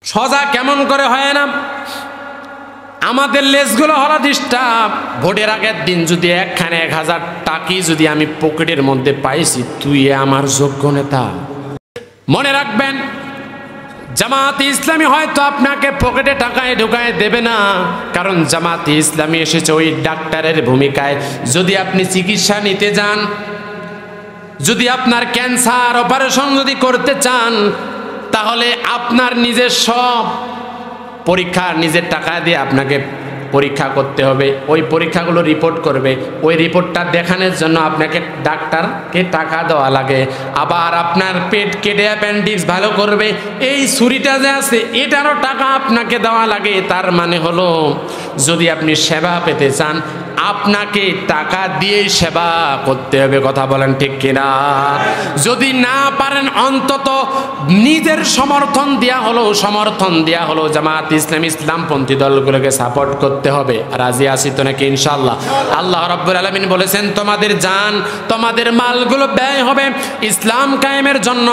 সোজা কেমন করে হয় না? আমাদের লেজগুলো হলো ডিস্টার্ব। ভোটের আগের দিন যদি একখানে 1000 টাকা যদি আমি পকেটের মধ্যে পাইছি, তুই আমার যোগ্য নেতা। মনে রাখবেন, জামাতে ইসলামী হয়তো আপনাকে পকেটে টাকায় ঢুকায় দেবে না, কারণ জামাতে ইসলামী এসেছে ওই ডাক্তারের ভূমিকায়। যদি আপনি চিকিৎসা নিতে যান, যদি আপনার ক্যান্সার অপারেশন যদি করতে চান, তাহলে আপনার নিজের সব পরীক্ষা নিজের টাকা দিয়ে আপনাকে পরীক্ষা করতে হবে। ওই পরীক্ষাগুলো রিপোর্ট করবে, ওই রিপোর্টটা দেখানোর জন্য আপনাকে ডাক্তারকে টাকা দেওয়া লাগে। আবার আপনার পেট কেটে অ্যাপেন্ডিক্স ভালো করবে, এই ছুরিটা যে আছে এটারও টাকা আপনাকে দেওয়া লাগে। তার মানে হলো, যদি আপনি সেবা পেতে চান, আপনাকে টাকা দিয়েই সেবা করতে হবে। কথা বলেন ঠিক কিনা? যদি না পারেন, অন্তত নিজের সমর্থন দেয়া হলো জামাত ইসলামী ইসলামপন্থী দলগুলোকে সাপোর্ট করতে হবে। রাজি আছি তো নাকি ইনশাআল্লাহ? আল্লাহ রাব্বুল আলামিন বলেছেন, তোমাদের জান, তোমাদের মালগুলো ব্যয় হবে ইসলাম কায়েমের জন্য,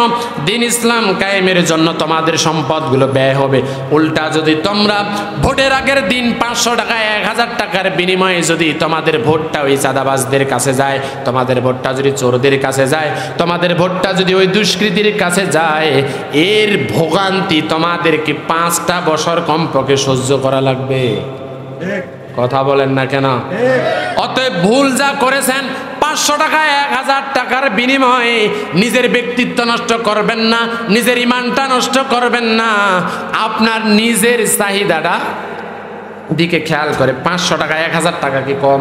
দিন ইসলাম কায়েমের জন্য তোমাদের সম্পদগুলো ব্যয় হবে। উল্টা যদি তোমরা ভোটের আগের দিন 500 টাকা 1000 টাকার বিনিময়ে যদি তোমাদের ভোটটা ওই চাঁদাবাজদের কাছে যায়, তোমাদের ভোটটা যদি চোরদের কাছে যায়, তোমাদের ভোটটা যদি ওই দুষ্কৃতীর কাছে যায়, এর ভোগান্তি তোমাদেরকে 5টা বছর কমপক্ষে সহ্য করা লাগবে। কথা বলেন না কেন? অতএব ভুল যা করেছেন, 500 টাকা 1000 টাকার বিনিময়ে নিজের ব্যক্তিত্ব নষ্ট করবেন না, নিজের ইমানটা নষ্ট করবেন না। আপনার নিজের চাহিদাটা দিকে খেয়াল করে। 500 টাকা 1000 টাকা কি কম?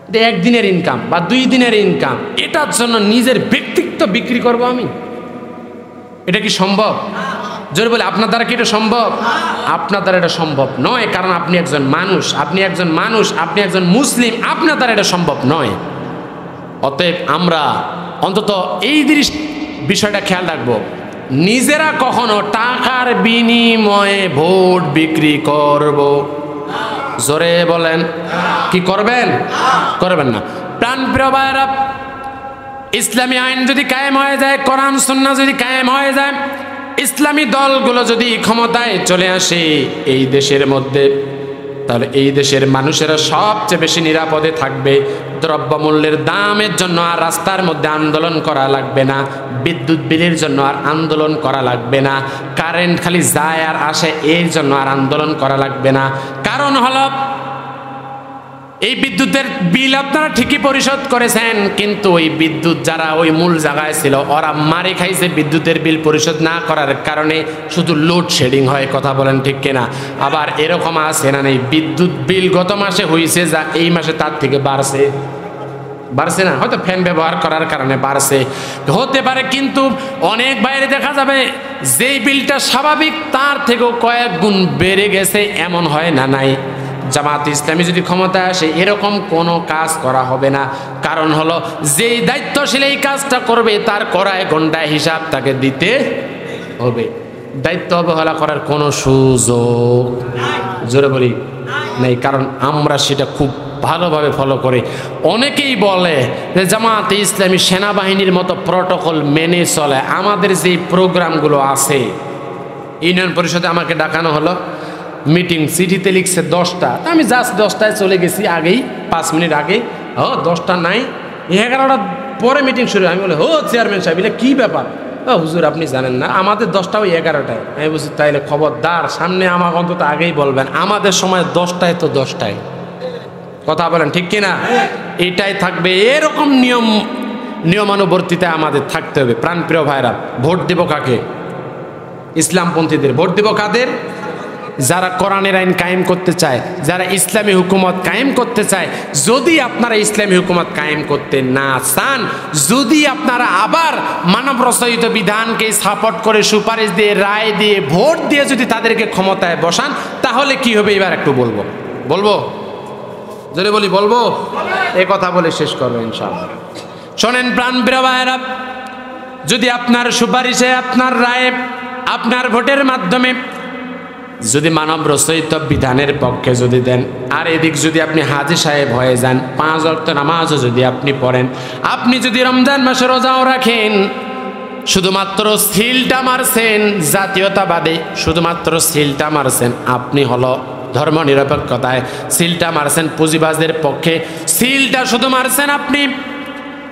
এটা একদিনের ইনকাম বা 2 দিনের ইনকাম, এটার জন্য নিজের ব্যক্তিত্ব বিক্রি করব আমি? এটা কি সম্ভব? জোরে বলে, আপনার দ্বারা কি এটা সম্ভব? আপনার দ্বারা এটা সম্ভব নয়, কারণ আপনি একজন মানুষ, আপনি একজন মুসলিম, আপনার দ্বারা এটা সম্ভব নয়। অতএব আমরা অন্তত এই বিষয়টা খেয়াল রাখবো, নিজেরা কখনো টাকার বিনিময়ে ভোট বিক্রি করব? জোরে বলেন, কি করবেন? করবেন না। প্রাণপ্রিয় ভাইয়েরা, ইসলামী আইন যদি কায়েম হয়ে যায়, কোরআন সুন্নাহ যদি কায়েম হয়ে যায়, ইসলামী দলগুলো যদি ক্ষমতায় চলে আসে এই দেশের মধ্যে, তাহলে এই দেশের মানুষেরা সবচেয়ে বেশি নিরাপদে থাকবে। দ্রব্যমূল্যের দামের জন্য আর রাস্তার মধ্যে আন্দোলন করা লাগবে না, বিদ্যুৎ বিলের জন্য আর আন্দোলন করা লাগবে না, কারেন্ট খালি যায় আর আসে এর জন্য আর আন্দোলন করা লাগবে না। কারণ হলো, এই বিদ্যুতের বিল আপনারা ঠিকই পরিশোধ করেছেন, কিন্তু ওই বিদ্যুৎ যারা ওই মূল জায়গায় ছিল, ওরা মারে খাইছে বিদ্যুতের বিল পরিশোধ না করার কারণে, শুধু লোডশেডিং হয়। কথা বলেন ঠিক কিনা? আবার এরকম আছে না নেই, বিদ্যুৎ বিল গত মাসে হয়েছে যা এই মাসে তার থেকে বাড়ছে না, হয়তো ফ্যান ব্যবহার করার কারণে বাড়ছে হতে পারে, কিন্তু অনেক বাইরে দেখা যাবে যেই বিলটা স্বাভাবিক তার থেকেও কয়েক গুণ বেড়ে গেছে, এমন হয় না নাই? জামাত ইসলামী যদি ক্ষমতায় আসে, এরকম কোনো কাজ করা হবে না। কারণ হলো, যেই দায়িত্বশীল এই কাজটা করবে, তার কড়ায় ঘন্টায় হিসাব তাকে দিতে হবে। দায়িত্ব অবহেলা করার কোনো সুযোগ, জোরে বলি, নেই। কারণ আমরা সেটা খুব ভালোভাবে ফলো করি। অনেকেই বলে যে জামাতে ইসলামী সেনাবাহিনীর মতো প্রটোকল মেনে চলে। আমাদের যে প্রোগ্রামগুলো আছে, ইউনিয়ন পরিষদে আমাকে ডাকানো হলো, মিটিং, চিঠিতে লিখছে 10টা, আমি জাস্ট 10টায় চলে গেছি, আগেই 5 মিনিট আগে। 10টা নাই, 11টা পরে মিটিং শুরু। আমি বলে, চেয়ারম্যান সাহেব, এটা কী ব্যাপার? হুজুর আপনি জানেন না, আমাদের 10টা ওই 11টায়। আমি বলছি, তাইলে খবরদার, সামনে আমাকে অন্তত আগেই বলবেন, আমাদের সময় 10টায় তো 10টায়। কথা বলেন ঠিক কিনা? এইটাই থাকবে, এরকম নিয়মানুবর্তিতায় আমাদের থাকতে হবে। প্রাণপ্রিয় ভাইরা, ভোট দেব কাকে? ইসলামপন্থীদের। ভোট দেব কাদের? যারা কোরআনের আইন কায়েম করতে চায়, যারা ইসলামী হুকুমত কায়েম করতে চায়। যদি আপনারা ইসলামী হুকুমত কায়েম করতে না চান, যদি আপনারা আবার মানব রচিত বিধানকে সাপোর্ট করে, সুপারিশ দিয়ে, রায় দিয়ে, ভোট দিয়ে যদি তাদেরকে ক্ষমতায় বসান, তাহলে কি হবে এবার একটু বলবো যদি বলি বলবো, এই কথা বলে শেষ করবো ইনশাআল্লাহ। শোনেন প্রাণপ্রিয় ভাইয়েরা, যদি আপনার সুপারিশে, আপনার রায়ে, আপনার ভোটের মাধ্যমে যদি মানব রচিত বিধানের পক্ষে যদি দেন, আর এদিক যদি আপনি হাজী সাহেব হয়ে যান, 5 ওয়াক্ত নামাজও যদি আপনি পড়েন, আপনি যদি রমজান মাসে রোজাও রাখেন, শুধুমাত্র সিলটা মারছেন জাতীয়তাবাদী, শুধুমাত্র সিলটা মারছেন আপনি হলো ধর্মনিরপেক্ষতায়, সিলটা মারছেন পুঁজিবাজদের পক্ষে, সিলটা শুধু মারছেন আপনি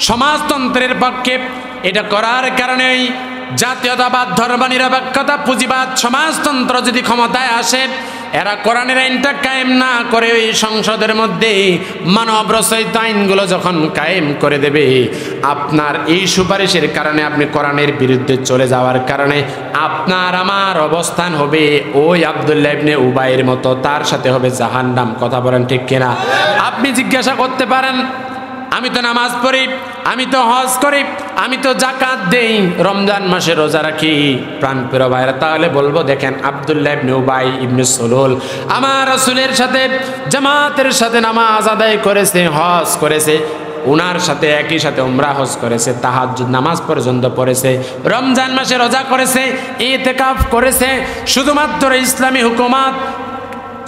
সমাজতন্ত্রের পক্ষে। এটা করার কারণেই জাতীয়তাবাদ, ধর্মনিরপেক্ষতা, পুঁজিবাদ, সমাজতন্ত্র যদি ক্ষমতায় আসে, এরা কোরআনের আইনটা কায়েম না করে ওই সংসদের মধ্যে মানব রচিত আইনগুলো যখন কায়েম করে দেবে, আপনার এই সুপারিশের কারণে, আপনি কোরআনের বিরুদ্ধে চলে যাওয়ার কারণে আপনার আমার অবস্থান হবে ওই আব্দুল্লাহ ইবনে উবাইয়ের মতো, তার সাথে হবে জাহান্নাম। কথা বলেন ঠিক কিনা? আপনি জিজ্ঞাসা করতে পারেন, আমি তো নামাজ পড়ি, আমি তো হজ করি, আমি তো যাকাত দেই, রমজান মাসে রোজা রাখি। প্রাণপ্রিয় ভাইরা, তাহলে বলবো দেখেন আব্দুল্লাহ ইবনে উবাই ইবনে সুলুল আমার রাসূলের সাথে জামাতের সাথে নামাজ আদায় করেছে, হজ করেছে, উনার সাথে একই সাথে উমরা হজ করেছে, তাহাজ্জুদ নামাজ পর্যন্ত পড়েছে, রমজান মাসে রোজা করেছে, ইতিকাফ করেছে। শুধুমাত্র ইসলামী হুকুমত,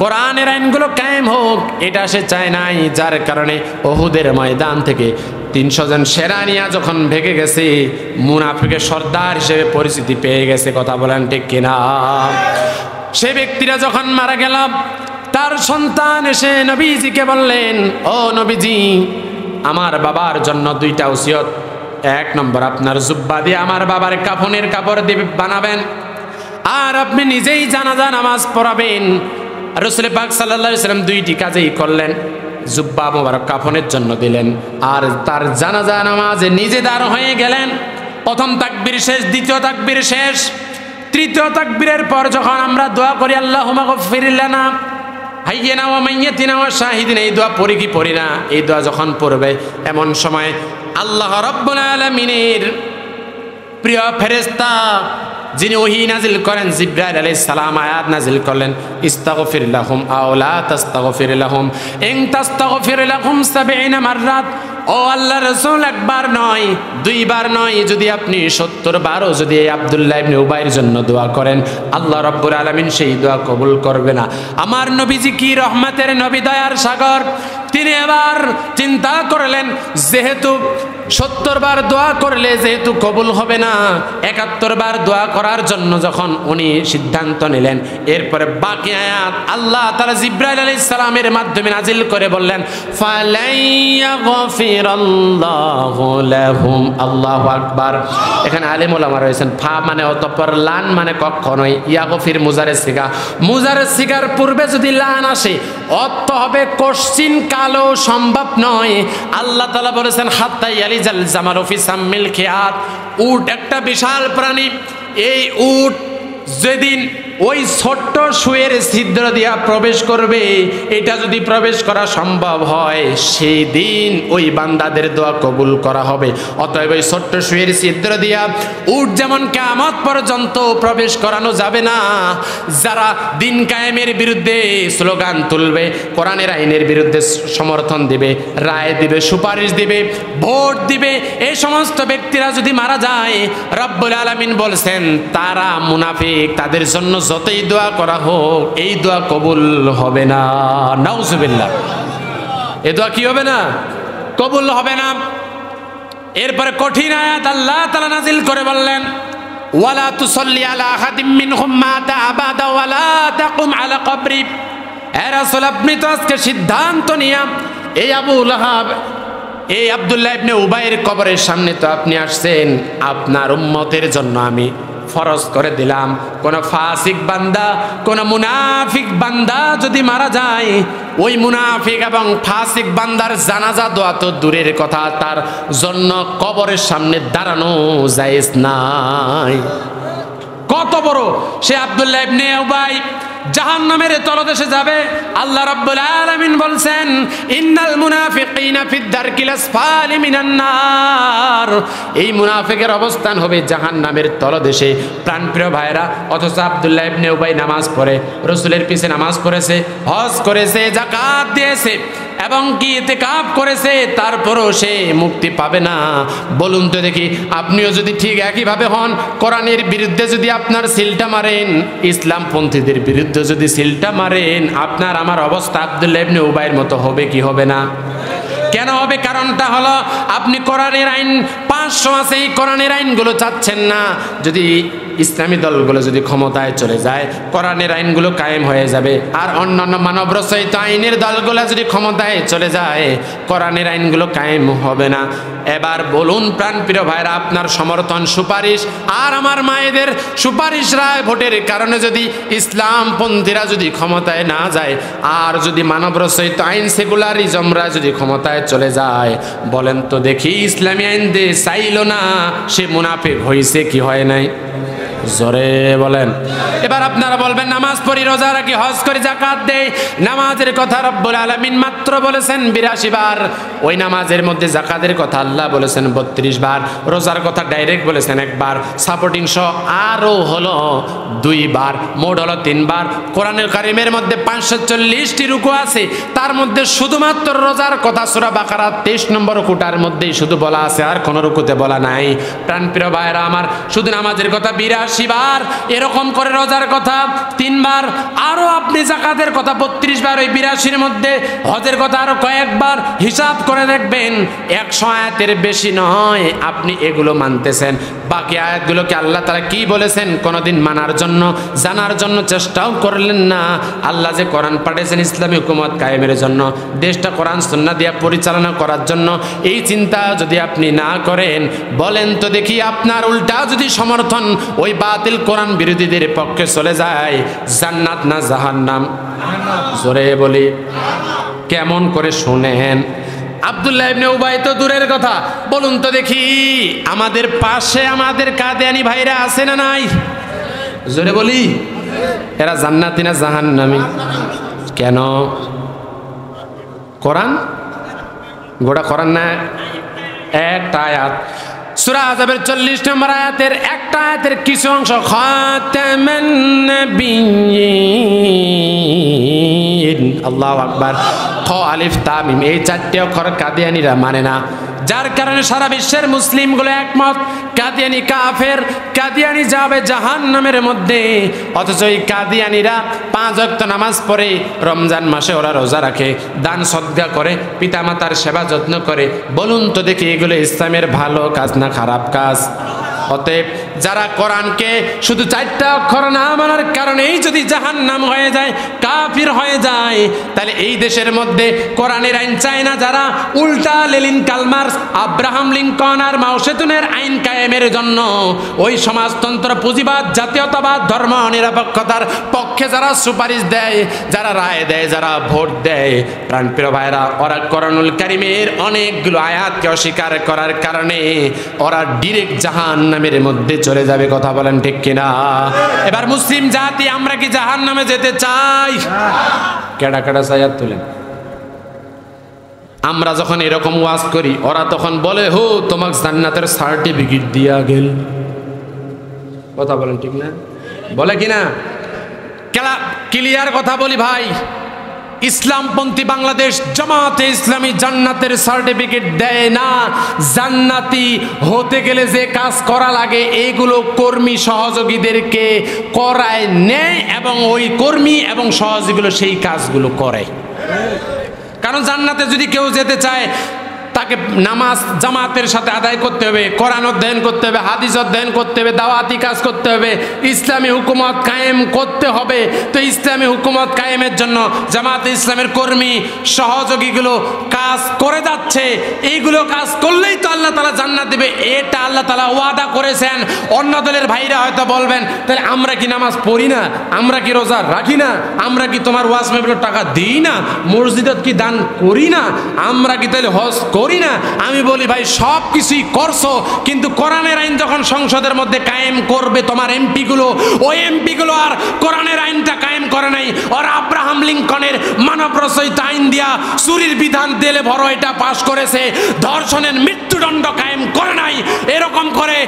কোরআনের আইনগুলো কায়েম হোক, এটা সে চায় নাই। যার কারণে ওহুদের ময়দান থেকে 300 জন সেনানিয়া যখন ভেগে গেছে, মুনাফিকের সর্দার হিসেবে পরিচিতি পেয়ে গেছে। কথা বলেন ঠিক কিনা? সে ব্যক্তিরা যখন মারা গেল, তার সন্তান এসে নবীজিকে বললেন, ও নবীজি, আমার বাবার জন্য 2টা ওসিয়ত। 1 নম্বর, আপনার জুব্বা দিয়ে আমার বাবার কাফনের কাপড় দিয়ে বানাবেন, আর আপনি নিজেই জানাজা নামাজ পড়াবেন। রাসূল পাক সাল্লাল্লাহু আলাইহি ওয়াসাল্লাম 2টি কাজই করলেন, জুব্বা মোবারক কাফনের জন্য দিলেন, আর তার জানাজা নামাজে নিজে দাঁড় হয়ে গেলেন। প্রথম তাকবীর শেষ, দ্বিতীয় তাকবীর শেষ, তৃতীয় তাকবীরের পর যখন আমরা দোয়া করি আল্লাহুম্মা গফির লানা হাইয়িনা ওয়া মাইয়িতিনা ওয়া শাহিদিনা, এই দোয়া পড়ি কি পড়ি না? এই দোয়া যখন পড়বে, এমন সময় আল্লাহ রাব্বুল আলামিনের প্রিয় ফেরেশতা যিনি ওহী নাজিল করেন, জিবরাইল আলাইহিস সালাম আয়াত নাজিল করলেন, ইস্তাগফির লাহুম আও লা তাস্তাগফির লাহুম ইন তাস্তাগফির লাহুম 70 মাররাত। ও আল্লাহর রাসূল, 1 বার নয়, 2 বার নয়, যদি আপনি 70 বারও যদি এই আব্দুল্লাহ ইবনে উবাইয়ের জন্য দোয়া করেন, আল্লাহ রাব্বুল আলামিন সেই দোয়া কবুল করবে না। আমার নবীজি কি রহমতের নবী, দয়ার সাগর, তিনি এবার চিন্তা করলেন, যেহেতু 70 বার দোয়া করলে যেহেতু কবুল হবে না, 71 বার দোয়া করার জন্য যখন উনি সিদ্ধান্ত নিলেন, এরপরে বাকি আয়াত আল্লাহ তাআলা জিবরাইল আলাইহিস সালামের মাধ্যমে নাজিল করে বললেন, ফালাইয়াগফিরাল্লাহু লাহুম। আল্লাহু আকবার। এখানে আলেম ওলামা রয়েছেন, ফা মানে অতঃপর, লান মানে কখনোই, ইয়াগফির মুজারের সিগা, মুজারের সিগার পূর্বে যদি লান আসে, অর্থ হবে কোশ্চিন কালো সম্ভব নয়। আল্লাহ তাআলা বলেছেন, হাত্তা ইয়ালিজাল জামালু ফি সাম্মিল খিয়াত। উট একটা বিশাল প্রাণী, এই উট যেদিন ওই ছোট্ট সুয়ের ছিদ্র দিয়া প্রবেশ করবে, এটা যদি প্রবেশ করা সম্ভব হয়, সেই দিন ওই বান্দাদের দোয়া কবুল করা হবে। অতএব ওই ছোট্ট সুয়ের ছিদ্র দিয়া উট যেমন কিয়ামত পর্যন্ত প্রবেশ করানো যাবে না। যারা দিন কায়েমের বিরুদ্ধে স্লোগান তুলবে, কোরআনের আইনের বিরুদ্ধে সমর্থন দিবে, রায় দিবে, সুপারিশ দিবে, ভোট দিবে, এই সমস্ত ব্যক্তিরা যদি মারা যায়, রব্বুল আলামিন বলছেন তারা মুনাফিক, তাদের জন্য যতই দোয়া করা হোক এই দোয়া কবুল হবে না। নাউজুবিল্লাহ। এই দোয়া কি হবে না? কবুল হবে না। এরপরে কঠিন আয়াত আল্লাহ তাআলা নাজিল করে বললেন, ওয়ালা তুসাল্লি আলা আহাদিম মিনহুম মাতা আবাদা ওয়ালা তাকুম আলা কবরি। হে রাসূল, আপনি তো আজকে সিদ্ধান্ত নিয়া এই আবু লাহাব, এই আব্দুল্লাহ ইবনে উবাইয়ের কবরের সামনে তো আপনি আসছেন, আপনার উম্মতের জন্য আমি ফরজ করে দিলাম, কোন ফাসিক বান্দা, কোন মুনাফিক বান্দা যদি মারা যায়, ওই মুনাফিক এবং ফাসিক বান্দার জানাজা দোয়া তো দূরের কথা, তার জন্য কবরের সামনে দাঁড়ানো জায়েজ নাই। কত বড় সে আব্দুল্লাহ ইবনে উবাই জাহান্নামের তলদেশে যাবে। আল্লাহ রাব্বুল আলামিন বলছেন, ইন্নাল মুনাফিকিনা ফিদ দারকিল আসফালি মিনান নার। এই মুনাফিকের অবস্থান হবে জাহান্নামের তলদেশে। প্রাণপ্রিয় ভাইরা, অথচ আব্দুল্লাহ ইবনে উবাই নামাজ পড়ে, রাসূলের পিছে নামাজ পড়েছে, হজ করেছে, যাকাত দিয়েছে এবং কি ইতিকাফ করেছে, তারপরও সে মুক্তি পাবে না। বলুন তো দেখি, আপনিও যদি ঠিক একইভাবে হন, কোরআনের বিরুদ্ধে যদি আপনার সিলটা মারেন, ইসলামপন্থীদের বিরুদ্ধে যদি সিলটা মারেন, আপনার আমার অবস্থা আব্দুল্লাহ ইবনে উবাইয়ের মতো হবে কি হবে না? কেন হবে? কারণটা হলো আপনি কোরআনের আইন 500 আছে, এই কোরআনের আইনগুলো চাচ্ছেন না। যদি ইসলামী দলগুলো যদি ক্ষমতায় চলে যায়, কোরআনের আইনগুলো কায়েম হয়ে যাবে। আর অন্যান্য মানব রচিত আইনের দলগুলো যদি ক্ষমতায় চলে যায়, কোরআনের আইনগুলো কায়েম হবে না। এবার বলুন প্রাণপ্রিয় ভাইরা, আপনার সমর্থন, সুপারিশ আর আমার মায়েদের সুপারিশরা ভোটের কারণে যদি ইসলামপন্থীরা যদি ক্ষমতায় না যায়, আর যদি মানব রচিত আইন সেকুলারিজমরা যদি ক্ষমতায় চলে যায়, বলেন তো দেখি ইসলামী আইন দিয়ে চাইল না, সে মুনাফিক হয়েছে কি হয় নাই? জোরে বলেন। এবার আপনারা বলবেন নামাজ পড়ি, রোজা রাখি, হজ করি, যাকাত দেই। নামাজের কথা রব্বুল আলামিন মাত্র বলেছেন 82 বার। ওই নামাজের মধ্যে যাকাতের কথা আল্লাহ বলেছেন 32 বার। রোজার কথা ডাইরেক্ট বলেছেন 1 বার, সাপোর্টিং সহ আরো হলো 2 বার, মোট হলো 3 বার। কোরআনুল কারীমের মধ্যে 540টি রুকু আছে, তার মধ্যে শুধুমাত্র রোজার কথা সূরা বাকারা 23 নম্বর রুকুটার মধ্যেই শুধু বলা আছে, আর কোন রুকুতে বলা নাই। প্রাণপ্রিয় ভাইরা আমার, শুধু নামাজের কথা 82 বার, এরকম করে রোজার কথা 3 বার, আরো আপনি যাকাতের কথা 32 বার। ওই 82-এর মধ্যে হজের কথা আরো কয়েকবার। হিসাব করে দেখবেন 100 আয়াতের বেশি নয় আপনি এগুলো মানতেছেন। বাকি আয়াতগুলোকে আল্লাহ তাআলা কি বলেছেন কোনোদিন মানার জন্য, জানার জন্য চেষ্টাও করলেন না। আল্লাহ যে কোরআন পাঠিয়েছেন ইসলামী হুকুমত কায়েমের জন্য, দেশটা কোরআন সুন্নাহ দিয়ে পরিচালনা করার জন্য, এই চিন্তা যদি আপনি না করেন, বলেন তো দেখি আপনার উল্টা যদি সমর্থন ওই বাতিল কোরআন বিরোধীদের পক্ষে চলে যায়, জান্নাত না জাহান্নাম? জোরে বলি, কেমন করে শুনেন। আব্দুল্লাহ ইবনে উবাই তো দূরের কথা, বলুন তো দেখি আমাদের পাশে আমাদের কাদিয়ানী ভাইরা আছে না নাই? জোরে বলি, এরা জান্নাতি না জাহান্নামী? কেন? কোরআন গোটা কোরআন না একটা আয়াত, সূরা আযাবের 40 নম্বর আয়াতের একটা আয়াতের কিছু অংশ, খাতামান নাবিয়্যিন, আল্লাহু আকবার, খ আলিফ তা মিম, এই 4টে অক্ষর কাদিয়ানীরা মানে না। যার কারণে সারা বিশ্বের মুসলিমগুলো একমত কাদিয়ানী কাফের, কাদিয়ানী যাবে জাহান্নামের মধ্যে। অথচ এই কাদিয়ানীরা 5 ওয়াক্ত নামাজ পড়ে, রমজান মাসে ওরা রোজা রাখে, দান সদকা করে, পিতামাতার সেবা যত্ন করে। বলুন তো দেখি এগুলো ইসলামের ভালো কাজ না খারাপ কাজ? অতএব যারা কোরআনকে শুধু 4টা অক্ষর না মানার কারণেই যদি জাহান্নাম হয়ে যায়, কাফির হয়ে যায়, তাহলে এই দেশের মধ্যে কোরআনের আইন চায় না যারা, উল্টা লেনিন, কালমার্স, আব্রাহাম লিঙ্কন আর মাও সেতুনের আইন কায়েমের জন্য ওই সমাজতন্ত্র, পুঁজিবাদ, জাতীয়তাবাদ, ধর্ম নিরপেক্ষতার পক্ষে যারা সুপারিশ দেয়, যারা রায় দেয়, যারা ভোট দেয়, প্রাণপ্রিয় ভাইরা, ওরা কোরআনুল কারীমের অনেকগুলো আয়াতকে অস্বীকার করার কারণে ওরা ডিরেক্ট জাহান্নামের মধ্যে চলে যাবে। কথা বলেন ঠিক কিনা? এবার মুসলিম জাতি আমরা কি জাহান্নামে যেতে চাই? কেডা কেডা চাই তুলেন। আমরা যখন এরকম ওয়াজ করি, ওরা তখন বলে হো তোমাকে জান্নাতের সার্টিফিকেট দিয়া গেল। কথা বলেন ঠিক না? বলে কিনা? ক্লিয়ার কথা বলি ভাই, ইসলামপন্থী বাংলাদেশ জামাতে ইসলামী জান্নাতের সার্টিফিকেট দেয় না। জান্নাতি হতে গেলে যে কাজ করা লাগে এইগুলো কর্মী সহযোগীদেরকে করায় নেয়, এবং ওই কর্মী এবং সহযোগীগুলো সেই কাজগুলো করে। কারণ জান্নাতে যদি কেউ যেতে চায়, তাকে নামাজ জামাতের সাথে আদায় করতে হবে, কোরআন অধ্যয়ন করতে হবে, হাদিস অধ্যয়ন করতে হবে, দাওয়াতি কাজ করতে হবে, ইসলামী হুকুমত কায়েম করতে হবে। তো ইসলামী হুকুমত কায়েমের জন্য জামাতে ইসলামের কর্মী সহযোগীগুলো কাজ করে যাচ্ছে। এইগুলো কাজ করলেই তো আল্লাহ তাআলা জান্নাত দেবে, এটা আল্লাহ তাআলা ওয়াদা করেছেন। অন্য দলের ভাইরা হয়তো বলবেন তাহলে আমরা কি নামাজ পড়ি না, আমরা কি রোজা রাখি না, আমরা কি তোমার ওয়াজ মাহফিলের টাকা দিই না, মসজিদত কি দান করি না, আমরা কি তাহলে হজ করি না? আমি বলি ভাই সব কিছুই করছো, কিন্তু কোরআনের আইন যখন সংসদের মধ্যে কায়েম করবে তোমার এমপি গুলো, ওই এমপি গুলো আর কোরআনের আইনটা কায়েম করে নাই। ওরা আব্রাহাম লিঙ্কনের মানব রচিত আইন দিয়া চুরির বিধান দিলে ভরো এটা পাশ করেছে, ধর্ষণের মৃত্যুদণ্ড কায়েম করে নাই। এরকম করে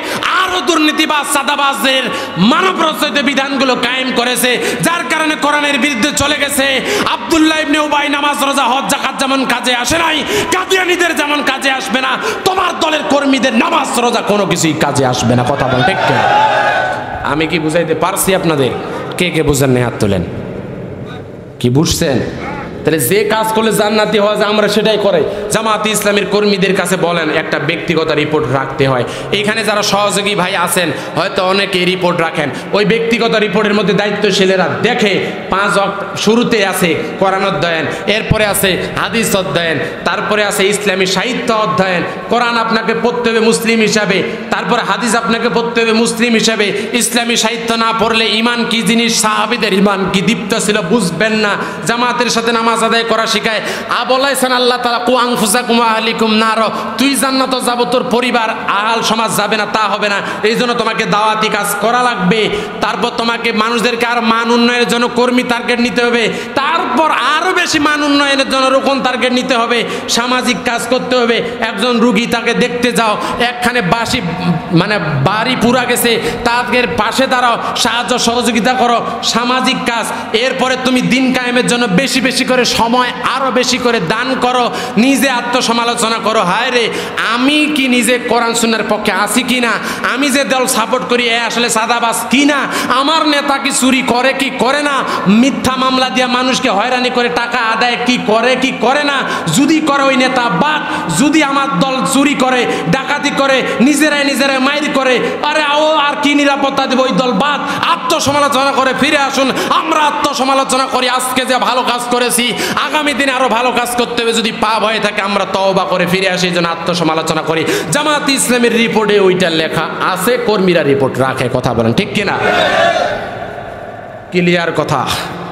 আরো দুর্নীতিবাজ, সাদাবাজদের মানব রচিত বিধানগুলো কায়েম করেছে, যার কারণে কোরআনের বিরুদ্ধে চলে গেছে। আব্দুল্লাহ ইবনে উবাই নামাজ, রোজা, হজ, যাকাত যেমন কাজে আসে নাই, কাদিয়ানীদের যেমন কাজে আসবে না, তোমার দলের কর্মীদের নামাজ, রোজা কোনো কিছুই কাজে আসবে না। কথা বলতে আমি কি বুঝাইতে পারছি আপনাদের? কে কে বুঝেন না হাত তোলেন। কি বুঝছেন? তাহলে যে কাজ করলে জান্নাতি হওয়া যায় আমরা সেটাই করে। জামাতে ইসলামের কর্মীদের কাছে বলেন একটা ব্যক্তিগত রিপোর্ট রাখতে হয়। এইখানে যারা সহযোগী ভাই আছেন হয়তো অনেকে রিপোর্ট রাখেন, ওই ব্যক্তিগত রিপোর্টের মধ্যে দায়িত্বশীলেরা দেখে 5 ওয়াক্ত শুরুতে আছে কোরআন অধ্যয়ন, এরপরে আছে হাদিস অধ্যয়ন, তারপরে আছে ইসলামী সাহিত্য অধ্যয়ন। কোরআন আপনাকে পড়তে হবে মুসলিম হিসাবে, তারপরে হাদিস আপনাকে পড়তে হবে মুসলিম হিসাবে। ইসলামী সাহিত্য না পড়লে ইমান কি জিনিস, সাহাবীদের ইমান কি দীপ্ত ছিল বুঝবেন না। জামাতের সাথে নামাজ আদায় করা শিখায়। বলাইছেন আল্লাহ তাআলা কু আনফুসাকুম ওয়া আহলিকুম নার, তুই জান্নাত যাব তোর পরিবার আহাল সমাজ যাবে না, তা হবে না। এই জন্য তোমাকে দাওয়াতি কাজ করা লাগবে। তারপর তোমাকে মানুষদেরকে আর মান উন্নয়নের জন্য কর্মী টার্গেট নিতে হবে, তারপর আরো বেশি মান উন্নয়নের জন্য রোকন টার্গেট নিতে হবে। সামাজিক কাজ করতে হবে। একজন রুগী তাকে দেখতে যাও, একখানে বাড়ি পুরা গেছে, তাদের পাশে দাঁড়াও, সাহায্য সহযোগিতা করো, সামাজিক কাজ। এরপরে তুমি দিন কায়েমের জন্য বেশি বেশি করে সময় আরো বেশি করে দান করো, নিজে আত্মসমালোচনা করো, হায় রে আমি কি নিজে কোরআন সুন্নাহর পক্ষে আছি কিনা, আমি যে দল সাপোর্ট করি এ আসলে সাদাবাজ কিনা, আমার নেতা কি চুরি করে কি করে না, মিথ্যা মামলা দিয়ে মানুষকে হয়রানি করে টাকা আদায় কি করে না, যদি করে ওই নেতা বাদ, যদি আমার দল চুরি করে ডাকাতি করে নিজেরাই মাইর করে, আরে আর কি নিরাপত্তা দেব, ওই দল বাদ। আত্মসমালোচনা করে ফিরে আসুন, আমরা আত্মসমালোচনা করি। আজকে যে ভালো কাজ করেছি আগামী দিনে আরো ভালো কাজ করতে হবে, যদি পাপ হয়ে থাকে আমরা তওবা করে ফিরে আসি, এই জন্য আত্মসমালোচনা করি। জামাত ইসলামের রিপোর্টে ওইটা লেখা আছে, কর্মীরা রিপোর্ট রাখে, কথা বলেন ঠিক কিনা? ক্লিয়ার কথা।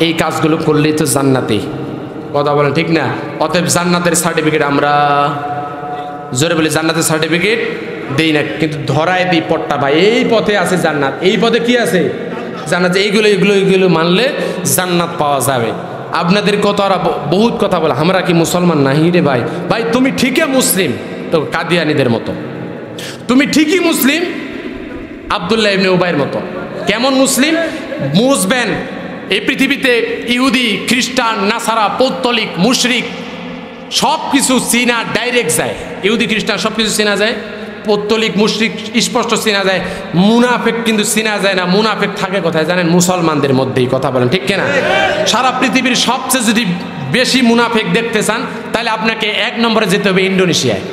এই কাজগুলো করলেই তো জান্নাতি, কথা বলেন ঠিক না? অতএব জান্নাতের সার্টিফিকেট আমরা জোরে বলি, জান্নাতের সার্টিফিকেট দেই না, কিন্তু ধরায় দিই পট্টা ভাই এই পথে আছে জান্নাত, এই পথে কি আছে জান্নাত, এইগুলো মানলে জান্নাত পাওয়া যাবে। আপনাদের কথা ওরা বহুত কথা বলে, আমরা কি মুসলমান নাহি রে ভাই? ভাই তুমি ঠিকই মুসলিম, তো কাদিয়ানীদের মতো। তুমি ঠিকই মুসলিম আব্দুল্লাহ ইবনে উবাইয়ের মতো। কেমন মুসলিম বুঝবেন? এই পৃথিবীতে ইহুদি খ্রিস্টান নাসারা পৌত্তলিক মুশরিক সব কিছু চীনা ডাইরেক্ট যায়, ইহুদি খ্রিস্টান সব কিছু চেনা যায়, পৌত্তলিক মুশরিক স্পষ্ট চেনা যায়, মুনাফেক কিন্তু চেনা যায় না। মুনাফেক থাকে কোথায় জানেন? মুসলমানদের মধ্যেই, কথা বলেন ঠিক কিনা? সারা পৃথিবীর সবচেয়ে যদি বেশি মুনাফেক দেখতে চান তাহলে আপনাকে 1 নম্বরে যেতে হবে ইন্দোনেশিয়ায়,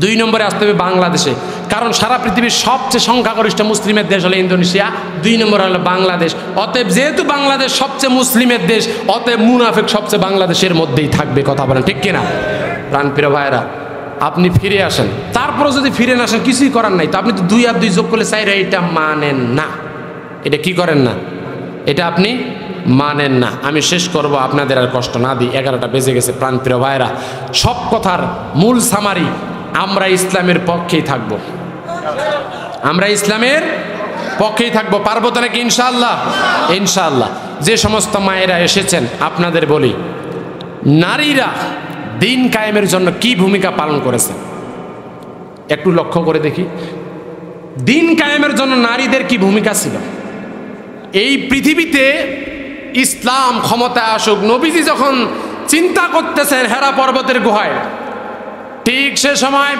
2 নম্বরে আসতে হবে বাংলাদেশে, কারণ সারা পৃথিবীর সবচেয়ে সংখ্যাগরিষ্ঠ মুসলিমের দেশ হলো ইন্দোনেশিয়া, 2 নম্বর হলো বাংলাদেশ। অতএব যেহেতু বাংলাদেশ সবচেয়ে মুসলিমের দেশ, অতএব মুনাফেক সবচেয়ে বাংলাদেশের মধ্যেই থাকবে, কথা বলেন ঠিক কিনা? প্রাণপ্রিয় ভাইরা, আপনি ফিরে আসেন, তারপরে যদি ফিরে না আসেন কিছুই করার নাই, তো আপনি তো 2 আর 2 যোগ করলে 4, এটা মানেন না, এটা কি করেন না, এটা আপনি মানেন না। আমি শেষ করব, আপনাদের আর কষ্ট না দিই, 11টা বেজে গেছে। প্রাণপ্রিয় ভাইরা, সব কথার মূল সামারি, আমরা ইসলামের পক্ষেই থাকবো, আমরা ইসলামের পক্ষেই থাকবো। পারবো তো নাকি? ইনশাআল্লাহ, ইনশাআল্লাহ। যে সমস্ত মায়েরা এসেছেন আপনাদের বলি, নারীরা দিন কায়েমের জন্য কি ভূমিকা পালন করেছে একটু লক্ষ্য করে দেখি। দিন কায়েমের জন্য নারীদের কি ভূমিকা ছিল? এই পৃথিবীতে ইসলাম ক্ষমতায় আসুক, নবীজি যখন চিন্তা করতেছেন হেরা পর্বতের গুহায়, ঠিক সে সময়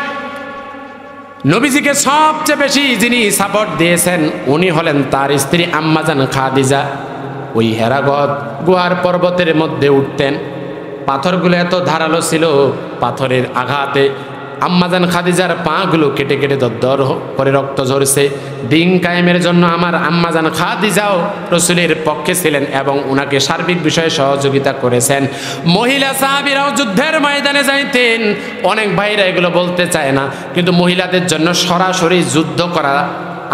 নবীজিকে সবচেয়ে বেশি যিনি সাপোর্ট দিয়েছেন উনি হলেন তার স্ত্রী আম্মাজান খাদিজা। ওই হেরাগত গুহার পর্বতের মধ্যে উঠতেন, পাথরগুলো এত ধারালো ছিল, পাথরের আঘাতে আম্মাজান খাদিজার পাগুলো কেটে কেটে দরদর করে রক্ত ঝরছে। দিন কায়েমের জন্য আমার আম্মাজান খাদিজাও রসুলের পক্ষে ছিলেন এবং ওনাকে সার্বিক বিষয়ে সহযোগিতা করেছেন। মহিলা সাহাবীরাও যুদ্ধের ময়দানে যাইতেন। অনেক ভাইরা এগুলো বলতে চায় না, কিন্তু মহিলাদের জন্য সরাসরি যুদ্ধ করা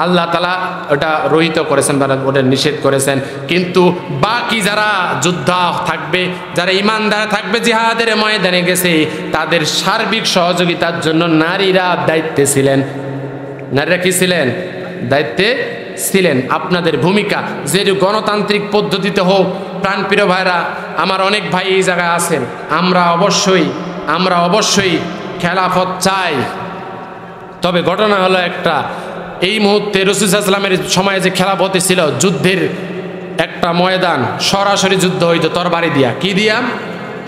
আল্লাহ তাআলা ওটা রহিত করেছেন বা ওটা নিষেধ করেছেন। কিন্তু বাকি যারা যোদ্ধা থাকবে, যারা ইমানদার থাকবে, জিহাদের ময়দানে গেছে, তাদের সার্বিক সহযোগিতার জন্য নারীরা দায়িত্বে ছিলেন। নারীরা কি ছিলেন? দায়িত্বে ছিলেন। আপনাদের ভূমিকা যে গণতান্ত্রিক পদ্ধতিতে হোক, প্রাণপ্রিয় ভাইরা আমার অনেক ভাই এই জায়গায় আছেন, আমরা অবশ্যই খেলাফত চাই। তবে ঘটনা হলো একটা, এই মুহূর্তে রাসূল সাল্লাল্লাহু আলাইহি ওয়াসাল্লামের সময়ে যে খেলাফতে ছিল, যুদ্ধের একটা ময়দান, সরাসরি যুদ্ধ হইতো তরবারি দিয়া। কি দিয়া?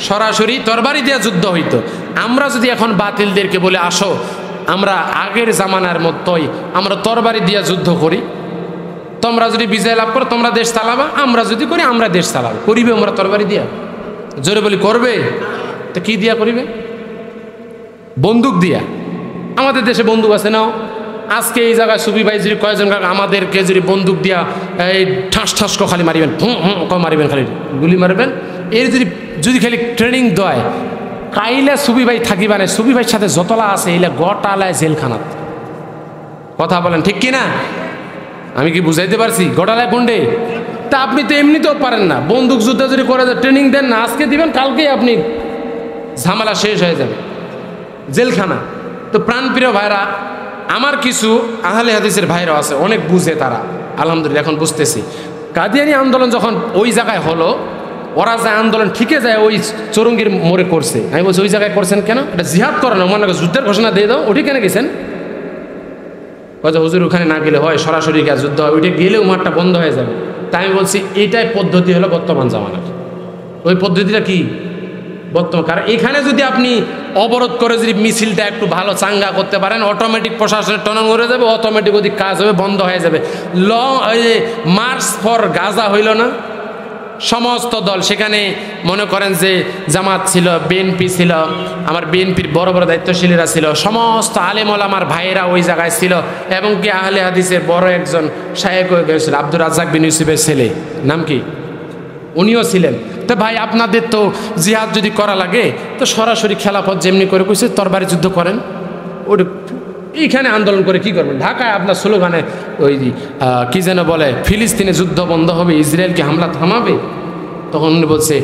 সরাসরি তরবারি দিয়া যুদ্ধ হইতো। আমরা যদি এখন বাতিলদেরকে বলে আসো আমরা আগের জামানার মতোই আমরা তরবারি দিয়া যুদ্ধ করি, তোমরা যদি বিজয় লাভ করো তোমরা দেশ চালাবা, আমরা যদি করি আমরা দেশ চালাবো, করিবে আমরা তরবারি দিয়া? জোরে বলি করবে? তো কি দিয়া করিবে? বন্দুক দিয়া। আমাদের দেশে বন্দুক আছে নাও, আজকে এই জায়গায় সুবি ভাই যদি কয়েকজন আমাদেরকে যদি বন্দুক দিয়া এই ঠাস ঠাস খালি মারিবেন, মারিবেন, খালি গুলি মারবেন, এর যদি খালি ট্রেনিং দেয়, কাইলে সুবি ভাই থাকিবা না। সুবি ভাইয়ের সাথে যতলা আছে এলে গটালায় জেলখানাত। কথা বলেন ঠিক কিনা? আমি কি বুঝাইতে পারছি? গটালায় কোনডে? তা আপনি তো এমনিতেও পারেন না, বন্দুক যুদ্ধ যদি করে ট্রেনিং দেন না, আজকে দিবেন, কালকেই আপনি ঝামেলা শেষ হয়ে যাবে, জেলখানা। তো প্রাণপ্রিয় ভাইরা, আমার কিছু আহলে হাদিসের ভাইরা আছে, অনেক বুঝে তারা, আলহামদুলিল্লাহ এখন বুঝতেছি। কাদিয়ানী আন্দোলন যখন ওই জায়গায় হলো, ওরা যে আন্দোলন ঠিকই যায় ওই চৌরঙ্গীর মোড়ে করছে। আমি বলছি ওই জায়গায় করছেন কেন? এটা জিহাদ করে না, মনে যুদ্ধের ঘোষণা দিয়ে দাও, ওটি কেন গেছেন? হুজুর ওখানে না গেলে হয়, সরাসরি গিয়ে যুদ্ধ হয়, ওইটা গেলেও মাঠটা বন্ধ হয়ে যাবে। তাই আমি বলছি এইটাই পদ্ধতি হলো বর্তমান জামানার। ওই পদ্ধতিটা কি বর্তমান? কারণ এখানে যদি আপনি অবরোধ করে যদি মিছিলটা একটু ভালো চাঙ্গা করতে পারেন, অটোমেটিক প্রশাসনের টনং উড়ে যাবে, অটোমেটিক ওদিক কাজ হবে, বন্ধ হয়ে যাবে। ওই যে মার্চ ফর গাজা হইল না, সমস্ত দল সেখানে মনে করেন যে জামাত ছিল, বিএনপি ছিল, আমার বিএনপির বড় বড় দায়িত্বশীলেরা ছিল, সমস্ত আলেম ওলামার ভাইয়েরা ওই জায়গায় ছিল, এবং কি আহলে হাদিসের বড় একজন শায়েখ হয়ে গেছিল, আব্দুর রাজ্জাক বিন ইউসুফের ছেলে, নাম কি, উনিও ছিলেন। তো ভাই আপনাদের তো জিহাদ যদি করা লাগে তো সরাসরি খেলাফত যেমনি করে কইছে তরবারি যুদ্ধ করেন, ওটা এইখানে আন্দোলন করে কি করবেন? ঢাকায় আপনার স্লোগানে ওই কি যেন বলে, ফিলিস্তিনে যুদ্ধ বন্ধ হবে, ইসরায়েলকে হামলা থামাবে। তখন উনি বলছে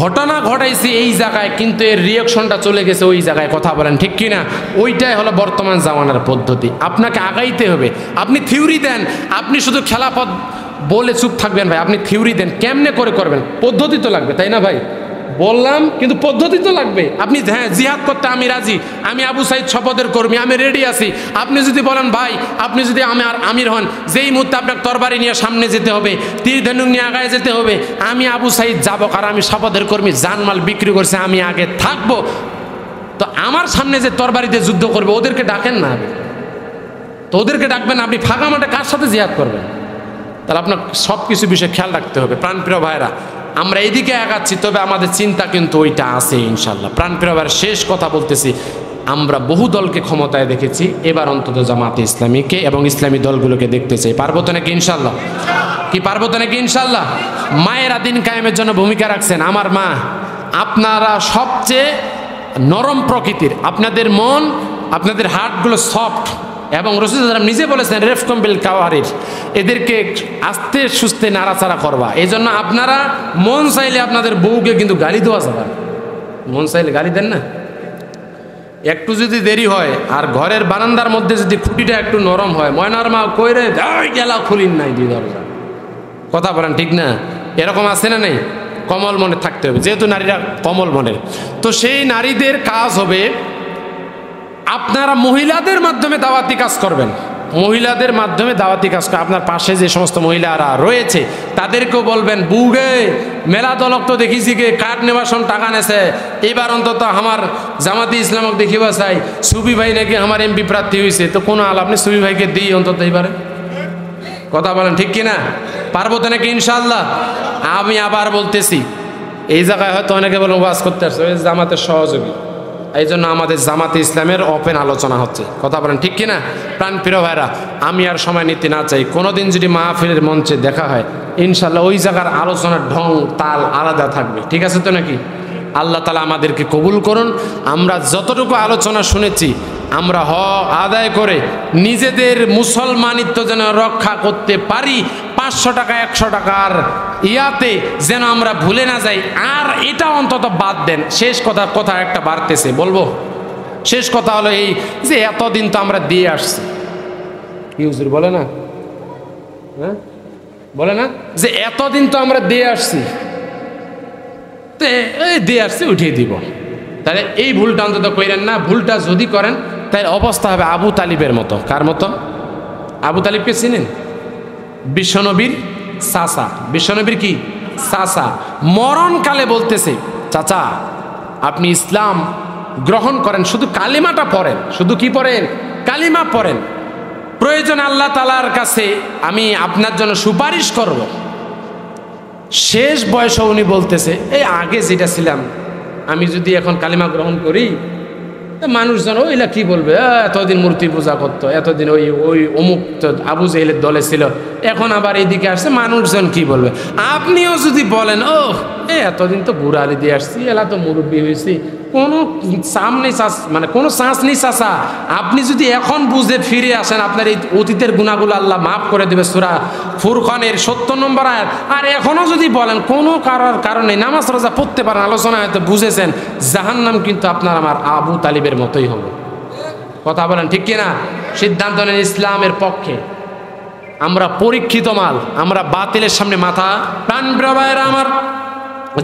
ঘটনা ঘটাইছে এই জায়গায়, কিন্তু এর রিয়াকশনটা চলে গেছে ওই জায়গায়। কথা বলেন ঠিক কিনা? ওইটাই হলো বর্তমান জামানার পদ্ধতি। আপনাকে আগাইতে হবে। আপনি থিওরি দেন, আপনি শুধু খেলাফত বলে চুপ থাকবেন ভাই, আপনি থিওরি দেন, কেমনে করে করবেন? পদ্ধতি তো লাগবে, তাই না ভাই? বললাম, কিন্তু পদ্ধতি তো লাগবে। আপনি হ্যাঁ জিহাদ করতে আমি রাজি, আমি আবু সাইদ শপথের কর্মী, আমি রেডি আছি। আপনি যদি বলেন ভাই, আপনি যদি আমার আমির হন, যেই মুহূর্তে আপনার তরবারি নিয়ে সামনে যেতে হবে, তীর ধনুক নিয়ে আগায় যেতে হবে, আমি আবু সাইদ যাবো, কারণ আমি শপথের কর্মী, জানমাল বিক্রি করছে, আমি আগে থাকবো। তো আমার সামনে যে তরবারিতে যুদ্ধ করবে ওদেরকে ডাকেন না, তো ওদেরকে ডাকবেন, আপনি ফাঁকা মাঠে কার সাথে জিহাদ করবেন? তাহলে আপনার সব কিছু বিষয়ে খেয়াল রাখতে হবে। প্রাণপ্রিয় ভাইরা, আমরা এইদিকে আগাচ্ছি, তবে আমাদের চিন্তা কিন্তু ওইটা আছে ইনশাল্লাহ। প্রাণপ্রিয় ভাইয়ের শেষ কথা বলতেছি, আমরা বহু দলকে ক্ষমতায় দেখেছি, এবার অন্তত জামাতে ইসলামীকে এবং ইসলামী দলগুলোকে দেখতে চাই। পারবো তো নাকি ইনশাল্লাহ? কি পারবো তো নাকি ইনশাল্লাহ? মায়েরা দিন কায়েমের জন্য ভূমিকা রাখছেন। আমার মা, আপনারা সবচেয়ে নরম প্রকৃতির, আপনাদের মন, আপনাদের হার্টগুলো সফট, এবং রাসূল সাল্লাল্লাহু আলাইহি ওয়াসাল্লাম নিজে বলেছেন রেফকুম বিল কাওয়ারির, এদেরকে আস্তে সুস্তে নাড়াচাড়া করবা। এই জন্য আপনারা মন চাইলে আপনাদের বউকে কিন্তু গালি দেওয়া যাবে, মন চাইলে গালি দেন না। একটু যদি দেরি হয় আর ঘরের বারান্দার মধ্যে যদি খুঁটিটা একটু নরম হয়, ময়নার মা কইরে গেলা খুলিন নাই দি দরজা। কথা বলেন ঠিক না? এরকম আছে না নেই? কমল মনে থাকতে হবে, যেহেতু নারীরা কমল মনের। তো সেই নারীদের কাজ হবে, আপনারা মহিলাদের মাধ্যমে দাওয়াতি কাজ করবেন, মহিলাদের মাধ্যমে দাওয়াতি কাজ করে আপনার পাশে যে সমস্ত মহিলারা রয়েছে তাদেরকেও বলবেন, বুগে মেলা দলক তো দেখিছি গে কার্ড নেবার সব টাকা নেছে, এবার অন্তত আমার জামাতি ইসলামক দেখিবা চাই, সুবি ভাই নাকি আমার এমপি প্রার্থী হয়েছে, তো কোনো আল আপনি সুবি ভাইকে দিই অন্তত এইবারে। কথা বলেন ঠিক কিনা? পারবো তো নাকি ইনশাল্লাহ? আমি আবার বলতেছি, এই জায়গায় হয়তো অনেকে বলেন ওয়াজ করতে আসছে, ওই জামাতের সহযোগী, এই জন্য আমাদের জামাতে ইসলামের ওপেন আলোচনা হচ্ছে। কথা বলেন ঠিক কিনা? প্রাণপ্রিয় ভাইরা, আমি আর সময় নিতে না চাই, কোনোদিন যদি মাহফিলের মঞ্চে দেখা হয় ইনশাল্লাহ ওই জায়গার আলোচনার ঢং তাল আলাদা থাকবে। ঠিক আছে তো নাকি? আল্লাহ তাআলা আমাদেরকে কবুল করুন। আমরা যতটুকু আলোচনা শুনেছি আমরা আদায় করে নিজেদের মুসলমানিত্ব যেন রক্ষা করতে পারি, 500 টাকা 100 টাকার ইয়াতে যেন আমরা ভুলে না যাই। আর এটা অন্তত বাদ দেন। শেষ কথা একটা বাড়তেছে বলবো, শেষ কথা হলো এই যে এতদিন তো আমরা দিয়ে আসছি, কি হুজুর বলে না, হ্যাঁ বলে না, যে এতদিন তো আমরা দিয়ে আসছি, দিয়ে আসছি উঠিয়ে দিব। তাহলে এই ভুলটা অন্তত করেন না। ভুলটা যদি করেন তাহলে অবস্থা হবে আবু তালিবের মতো। কার মতো? আবু তালিবকে চিনেন? বিশ্বনবীর চাচা। বিশ্বনবীর কি চাচা? মরণকালে বলতেছে, চাচা আপনি ইসলাম গ্রহণ করেন, শুধু কালিমাটা পড়েন। শুধু কি পড়েন? কালিমা পড়েন। প্রয়োজন আল্লাহ তাআলার কাছে আমি আপনার জন্য সুপারিশ করব। শেষ বয়সে উনি বলতেছে, এই আগে যেটা ছিলাম আমি যদি এখন কালিমা গ্রহণ করি মানুষজন ওইলা কি বলবে, এতদিন মূর্তি পূজা করতো, এতদিন ওই ওই অমুক আবু জেহেলের দলে ছিল, এখন আবার এইদিকে আসছে, মানুষজন কি বলবে। আপনিও যদি বলেন ও এতদিন তো বুড়া আলি দিয়ে আসছি, এলা তো মুরব্বী হয়েছি, কোনো চাম নেই মানে কোনো চান্স নেই চাচা, আপনি যদি এখন বুঝে ফিরে আসেন আপনার এই অতীতের গুণাগুলো আল্লাহ মাফ করে দেবে। সূরা ফুরকানের 70 নম্বর আয়াত। আর এখনও যদি বলেন কোনো কারণে নামাজ রোজা পড়তে পারেন, আলোচনা হয়তো বুঝেছেন, জাহান্নাম কিন্তু আপনার আমার আবু তালিবের মতোই হবে। কথা বলেন ঠিক কিনা? সিদ্ধান্ত নেন ইসলামের পক্ষে। আমরা পরীক্ষিত মাল, আমরা বাতিলের সামনে মাথা। প্রাণ প্রিয় ভাইয়েরা আমার,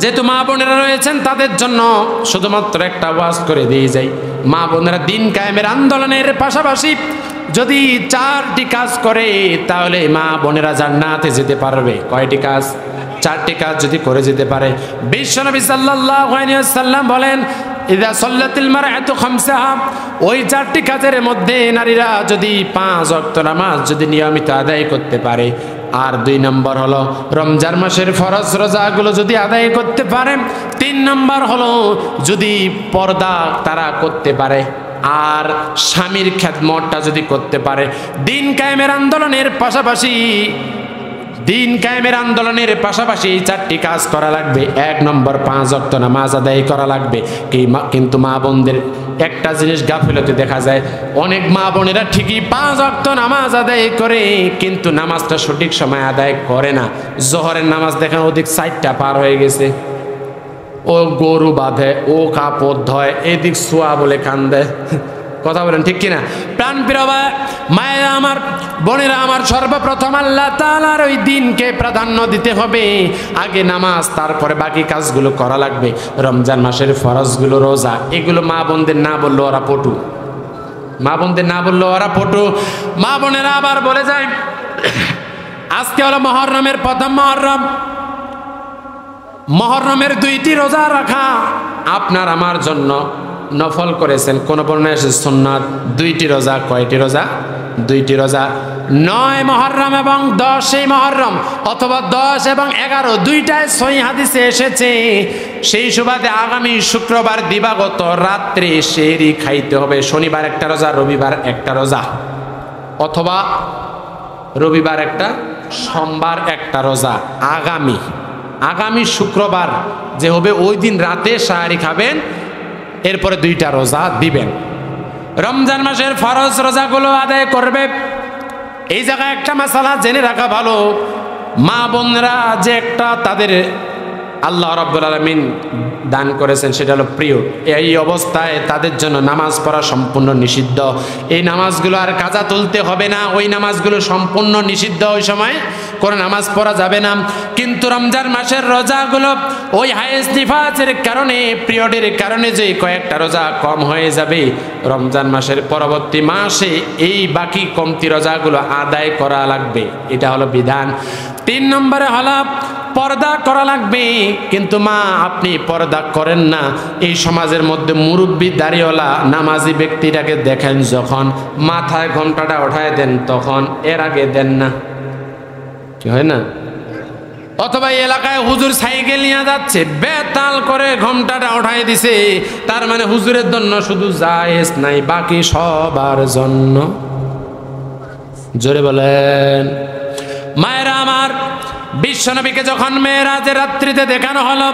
যেহেতু মা বোনেরা রয়েছেন তাদের জন্য শুধুমাত্র একটা ওয়াজ করে দিয়ে যাই। মা বোনেরা দিন কায়েমের আন্দোলনের পাশাপাশি যদি 4টি কাজ করে তাহলে মা বোনেরা জান্নাতে যেতে পারবে। কয়টি কাজ? 4টি কাজ যদি করে যেতে পারে। বিশ্বনবী সাল্লাল্লাহু আলাইহি ওয়াসাল্লাম বলেন, ইযা সাল্লাতিল মারআতু খামসাহা, ওই 4টি কাজের মধ্যে নারীরা যদি 5 ওয়াক্ত নামাজ যদি নিয়মিত আদায় করতে পারে, আর 2 নম্বর হলো রমজান মাসের ফরজ রোজাগুলো যদি আদায় করতে পারে, 3 নম্বর হলো যদি পর্দা তারা করতে পারে, আর স্বামীর খেদমতটা যদি করতে পারে। দিন কায়েমের আন্দোলনের পাশাপাশি এই 4টি কাজ করা লাগবে। 1 নম্বর 5 ওয়াক্ত নামাজ আদায় করা লাগবে। কিন্তু মা বোনদের একটা জিনিস গাফিলতি দেখা যায়, অনেক মা বোনেরা ঠিকই 5 ওয়াক্ত নামাজ আদায় করে কিন্তু নামাজটা সঠিক সময় আদায় করে না। জোহরের নামাজ দেখেন ওদিক 4টা পার হয়ে গেছে, ও গরু বাঁধে, ও কাপড় ধয়, এদিক সোয়া বলে কান্দে। কথা বলেন ঠিক কিনা? প্রাণ প্রিয় মায়েরা আমার, বোনেরা আমার, সর্বপ্রথম আল্লাহ তাআলার ওই দিনকে প্রাধান্য দিতে হবে। আগে নামাজ, তারপরে বাকি কাজগুলো করা লাগবে। রমজান মাসের ফরজগুলো, রোজা, এগুলো মা বোনদের না বললো ওরা পটু, মা বোনদের না বললো ওরা পটু। মা বোনেরা আবার বলে যায়, আজকে হলো মুহররমের প্রথম মুহররম, মুহররমের 2টি রোজা রাখা আপনার আমার জন্য নফল করেছেন। কোন বর্ণনায় এসেছে সুন্নাত। 2টি রোজা। কয়টি রোজা? 2টি রোজা। 9 মুহররম এবং 10 মুহররম, অথবা 10 এবং 11, 2টায় সহিহ হাদিসে এসেছে। সেই সুবাদে আগামী শুক্রবার দিবাগত রাত্রে সেহরি খাইতে হবে। শনিবার একটা রোজা, রবিবার একটা রোজা, অথবা রবিবার একটা, সোমবার একটা রোজা। আগামী শুক্রবার যে হবে ওই দিন রাতে সেহরি খাবেন, এরপরে 2টা রোজা দিবেন। রমজান মাসের ফরজ রোজাগুলো আদায় করবে। এই জায়গায় একটা মাসালা জেনে রাখা ভালো, মা বোনরা যে একটা তাদের আল্লাহ রাব্বুল আলামিন দান করেছেন সেটা হলো প্রিয়। এই অবস্থায় তাদের জন্য নামাজ পড়া সম্পূর্ণ নিষিদ্ধ। এই নামাজগুলো আর কাজা তুলতে হবে না, ওই নামাজগুলো সম্পূর্ণ নিষিদ্ধ। ওই সময় কোনো নামাজ পড়া যাবে না। কিন্তু রমজান মাসের রোজাগুলো ওই হায়েস নিফাসের কারণে, পিরিয়ডের কারণে যে কয়েকটা রোজা কম হয়ে যাবে, রমজান মাসের পরবর্তী মাসে এই বাকি কমতি রোজাগুলো আদায় করা লাগবে। এটা হলো বিধান। 3 নম্বরে হলো পর্দা করা লাগবে। কিন্তু মা, আপনি পর্দা করেন না। এই সমাজের মধ্যে মুরব্বী দাড়িওয়ালা নামাজি ব্যক্তিটাকে দেখেন, যখন মাথায় ঘোমটাটা ওঠায় দেন তখন, এর আগে দেন না, কি হয় না? অথবা এলাকায় হুজুর সাইকেল নিয়ে যাচ্ছে, বেতাল করে ঘোমটাটা ওঠায় দিছে, তার মানে হুজুরের জন্য শুধু জায়েজ নাই, বাকি সবার জন্য। জোরে বলেন। মায়েরা আমার, বিশ্বনবীকে যখন মেরাজের রাত্রিতে দেখানো হলো,